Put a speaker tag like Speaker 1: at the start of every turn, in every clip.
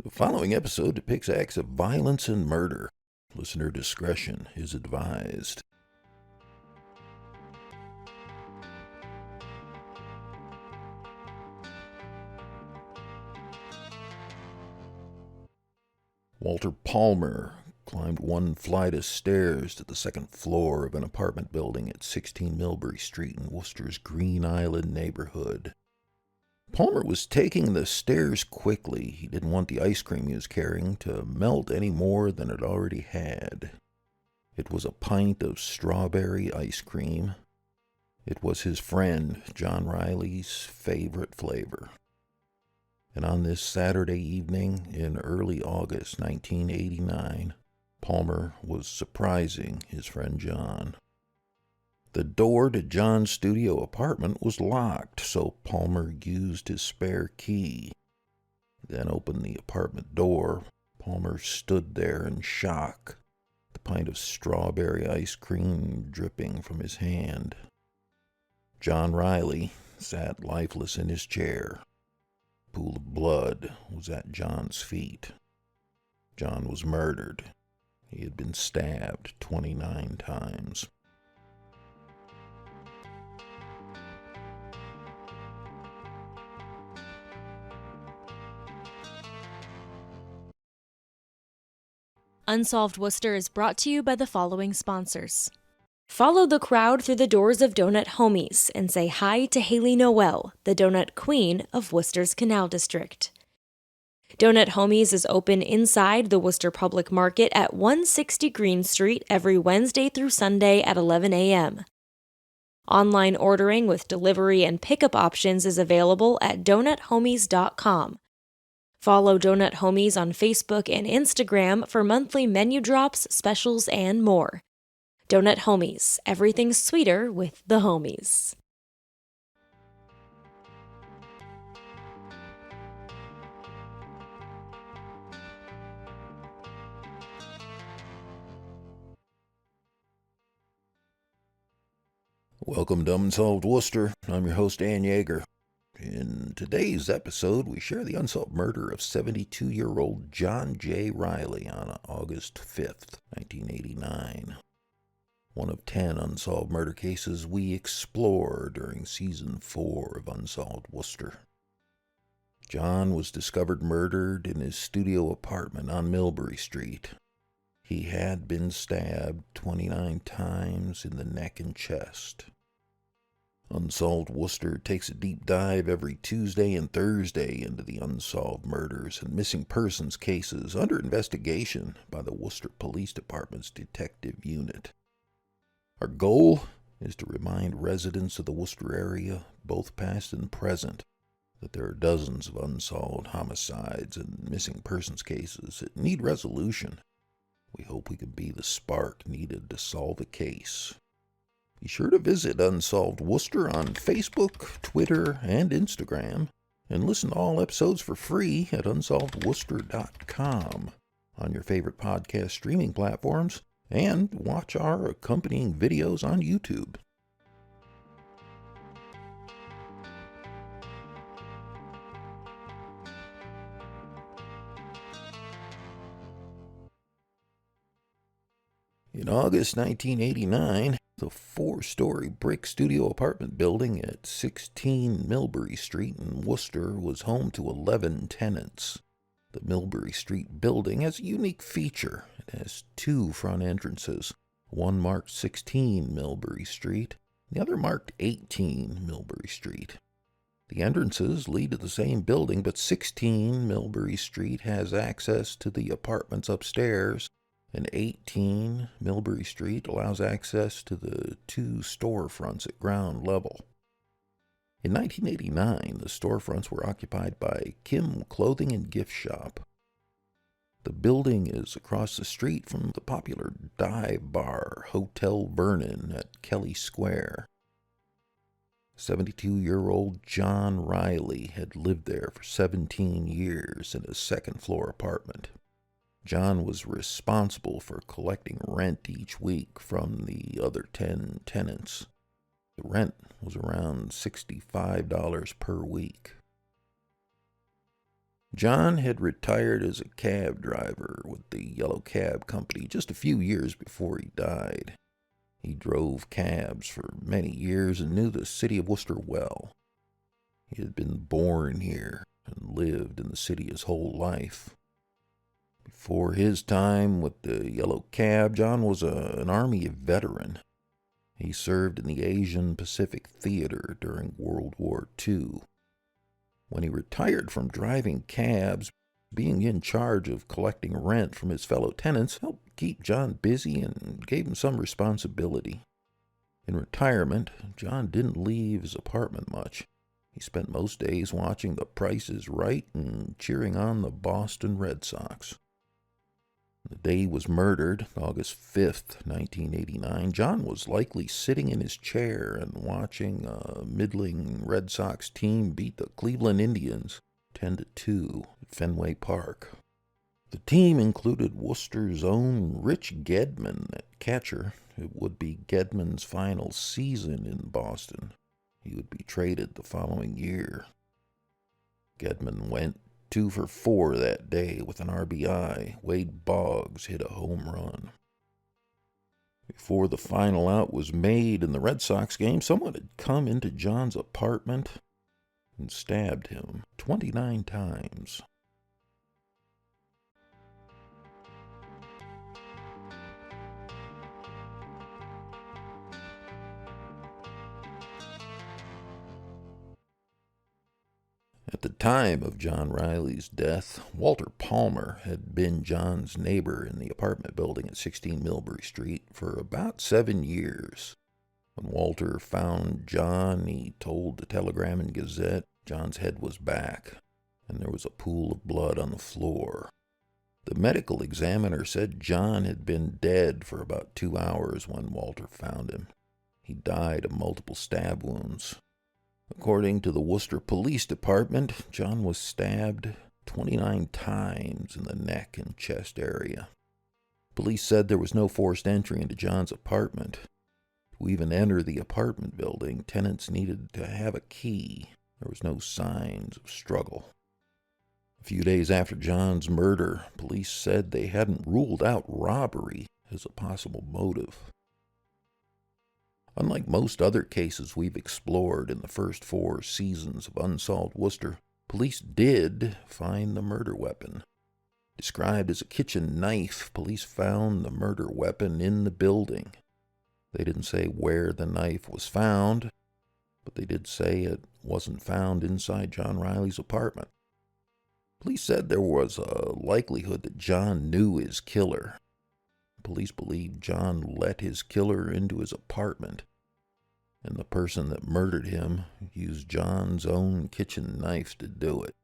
Speaker 1: The following episode depicts acts of violence and murder. Listener discretion is advised. Walter Palmer climbed one flight of stairs to the second floor of an apartment building at 16 Millbury Street in Worcester's Green Island neighborhood. Palmer was taking the stairs quickly. He didn't want the ice cream he was carrying to melt any more than it already had. It was a pint of strawberry ice cream. It was his friend John Riley's favorite flavor. And on this Saturday evening in early August 1989, Palmer was surprising his friend John. The door to John's studio apartment was locked, so Palmer used his spare key. He then opened the apartment door. Palmer stood there in shock, the pint of strawberry ice cream dripping from his hand. John Riley sat lifeless in his chair. A pool of blood was at John's feet. John was murdered. He had been stabbed 29 times.
Speaker 2: Unsolved Worcester is brought to you by the following sponsors. Follow the crowd through the doors of Donut Homies and say hi to Haley Noel, the donut queen of Worcester's Canal District. Donut Homies is open inside the Worcester Public Market at 160 Green Street every Wednesday through Sunday at 11 a.m. Online ordering with delivery and pickup options is available at donuthomies.com. Follow Donut Homies on Facebook and Instagram for monthly menu drops, specials, and more. Donut Homies, everything sweeter with the homies.
Speaker 1: Welcome to Unsolved Worcester. I'm your host, Dan Yeager. In today's episode, we share the unsolved murder of 72-year-old John J. Riley on August 5th, 1989. One of 10 unsolved murder cases we explore during Season 4 of Unsolved Worcester. John was discovered murdered in his studio apartment on Millbury Street. He had been stabbed 29 times in the neck and chest. Unsolved Worcester takes a deep dive every Tuesday and Thursday into the unsolved murders and missing persons cases under investigation by the Worcester Police Department's Detective Unit. Our goal is to remind residents of the Worcester area, both past and present, that there are dozens of unsolved homicides and missing persons cases that need resolution. We hope we can be the spark needed to solve a case. Be sure to visit Unsolved Worcester on Facebook, Twitter, and Instagram, and listen to all episodes for free at unsolvedworcester.com on your favorite podcast streaming platforms, and watch our accompanying videos on YouTube. In August 1989, the 4-story brick studio apartment building at 16 Millbury Street in Worcester was home to 11 tenants. The Millbury Street building has a unique feature. It has 2 front entrances. One marked 16 Millbury Street, the other marked 18 Millbury Street. The entrances lead to the same building, but 16 Millbury Street has access to the apartments upstairs, and 18 Millbury Street allows access to the 2 storefronts at ground level. In 1989, the storefronts were occupied by Kim Clothing and Gift Shop. The building is across the street from the popular dive bar Hotel Vernon at Kelly Square. 72-year-old John Riley had lived there for 17 years in a second-floor apartment. John was responsible for collecting rent each week from the other 10 tenants. The rent was around $65 per week. John had retired as a cab driver with the Yellow Cab Company just a few years before he died. He drove cabs for many years and knew the city of Worcester well. He had been born here and lived in the city his whole life. Before his time with the Yellow Cab, John was an Army veteran. He served in the Asian Pacific Theater during World War II. When he retired from driving cabs, being in charge of collecting rent from his fellow tenants helped keep John busy and gave him some responsibility. In retirement, John didn't leave his apartment much. He spent most days watching The Price is Right and cheering on the Boston Red Sox. The day he was murdered, August 5th, 1989, John was likely sitting in his chair and watching a middling Red Sox team beat the Cleveland Indians 10-2 at Fenway Park. The team included Worcester's own Rich Gedman at catcher. It would be Gedman's final season in Boston. He would be traded the following year. Gedman went 2 for 4 that day with an RBI. Wade Boggs hit a home run. Before the final out was made in the Red Sox game, someone had come into John's apartment and stabbed him 29 times. At the time of John Riley's death, Walter Palmer had been John's neighbor in the apartment building at 16 Millbury Street for about 7 years. When Walter found John, he told the Telegram and Gazette John's head was back, and there was a pool of blood on the floor. The medical examiner said John had been dead for about 2 hours when Walter found him. He died of multiple stab wounds. According to the Worcester Police Department, John was stabbed 29 times in the neck and chest area. Police said there was no forced entry into John's apartment. To even enter the apartment building, tenants needed to have a key. There was no signs of struggle. A few days after John's murder, police said they hadn't ruled out robbery as a possible motive. Unlike most other cases we've explored in the first 4 seasons of Unsolved Worcester, police did find the murder weapon. Described as a kitchen knife, police found the murder weapon in the building. They didn't say where the knife was found, but they did say it wasn't found inside John Riley's apartment. Police said there was a likelihood that John knew his killer. Police believe John let his killer into his apartment, and the person that murdered him used John's own kitchen knife to do it.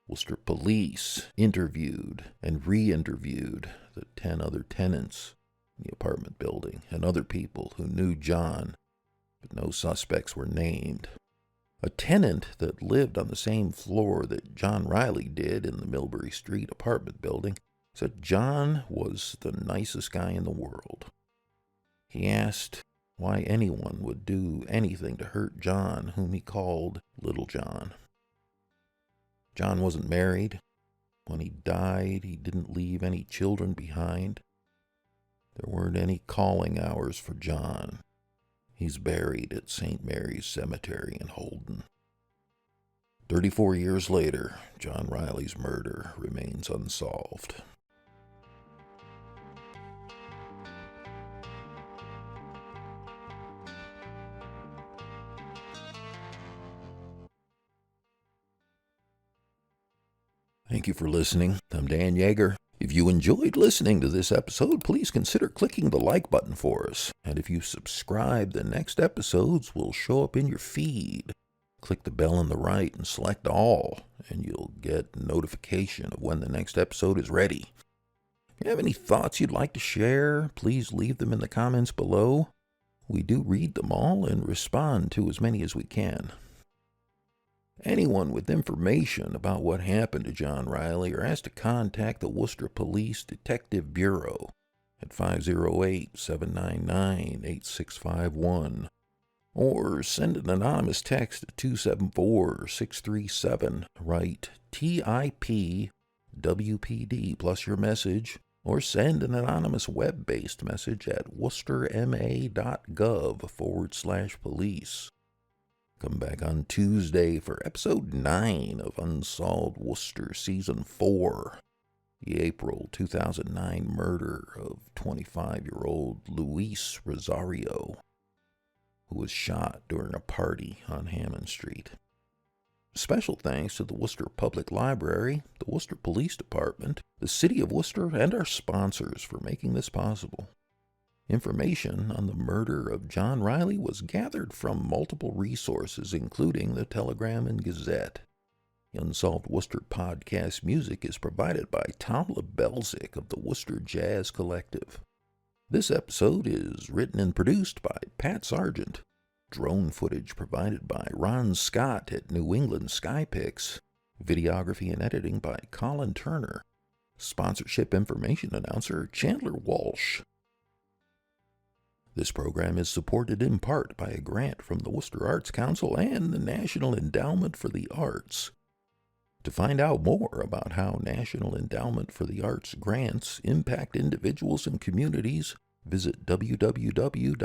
Speaker 1: Worcester police interviewed and re-interviewed the 10 other tenants in the apartment building and other people who knew John, but no suspects were named. A tenant that lived on the same floor that John Riley did in the Millbury Street apartment building said John was the nicest guy in the world. He asked why anyone would do anything to hurt John, whom he called Little John. John wasn't married. When he died, he didn't leave any children behind. There weren't any calling hours for John. He's buried at St. Mary's Cemetery in Holden. 34 years later, John Riley's murder remains unsolved. Thank you for listening. I'm Dan Yeager. If you enjoyed listening to this episode, please consider clicking the like button for us. And if you subscribe, the next episodes will show up in your feed. Click the bell on the right and select all, and you'll get notification of when the next episode is ready. If you have any thoughts you'd like to share, please leave them in the comments below. We do read them all and respond to as many as we can. Anyone with information about what happened to John Riley are asked to contact the Worcester Police Detective Bureau at 508-799-8651 or send an anonymous text to 274-637. Write TIP WPD plus your message, or send an anonymous web-based message at worcesterma.gov/police. Come back on Tuesday for episode 9 of Unsolved Worcester Season 4. The April 2009 murder of 25-year-old Luis Rosario, who was shot during a party on Hammond Street. Special thanks to the Worcester Public Library, the Worcester Police Department, the City of Worcester, and our sponsors for making this possible. Information on the murder of John Riley was gathered from multiple resources, including the Telegram and Gazette. The Unsolved Worcester podcast music is provided by Tom Lebelzik of the Worcester Jazz Collective. This episode is written and produced by Pat Sargent. Drone footage provided by Ron Scott at New England Skypics. Videography and editing by Colin Turner. Sponsorship information announcer Chandler Walsh. This program is supported in part by a grant from the Worcester Arts Council and the National Endowment for the Arts. To find out more about how National Endowment for the Arts grants impact individuals and communities, visit www.arts.gov.